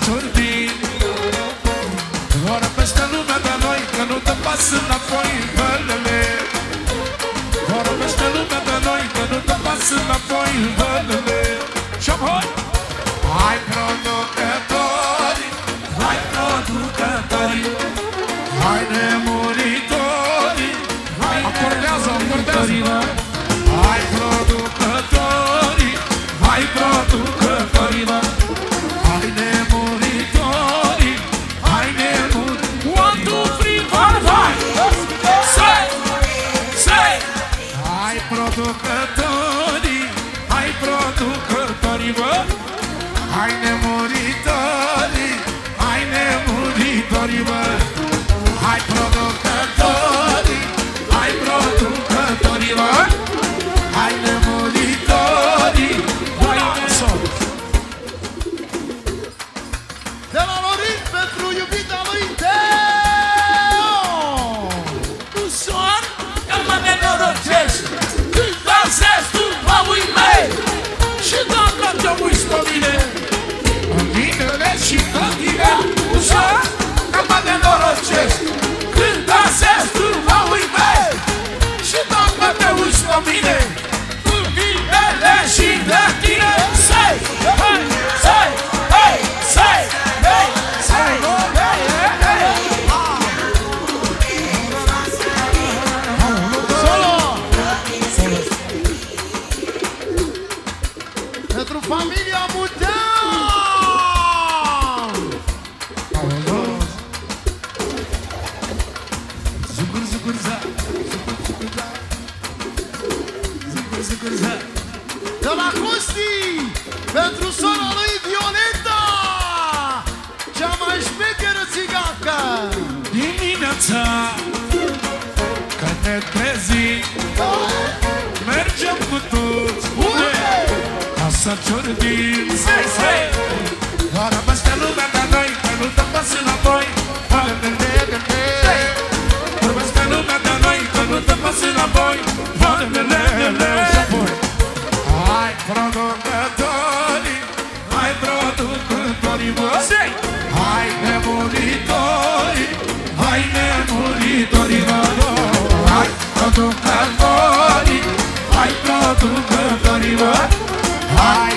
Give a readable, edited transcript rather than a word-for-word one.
ciordin. Doar peste lumea de noi, că nu te pasă înapoi, vălele. Doar peste lumea de noi, că nu te pasă înapoi, vălele. Și apoi hai producători, hai producători, hai nemuritori, hai acordează, hai producători, hai producători, hai nemuritori, hai nemuritori. 1, 2, 3, 4, 5, say, hai producători, hai producători, bă. Hai nemuritori, hai nemuritori, bă. Hai producători, hai producători, bă. Hai nemuritori, hai nemuritori. De la Lorin pentru iubita lui Teo. Ușor, că mă nenorocesc când dansezi tu, mă uimei. Și dacă te uiți pe mine, în minele și în tine. Ușor, că mă nenorocesc când dansezi tu, mă uimei. Și dacă te uiți pe mine, în minele și în tine. Say, hey, say, hey, say, hey, say, hey, hey, hey. Solo. Pentru familia Mutean. Zucur, zucur, za. Zucur, zucur, za. Zucur, zucur, za. De la Costi pentru sora lui Violeta, cea mai șmecheră țigancă. Dimineața, când ne trezim, mergem cu toți. Unde? Ca să ciordim. Doar peste lumea de noi, că nu te pasă înapoi. Doar peste lumea de noi, că nu te pasă înapoi. Și apoi hai producătorii, hai producătorii, bă. Hai nemuritorii, hai nemuritorii, bă. Hai producătorii, hai producătorii, bă. Hai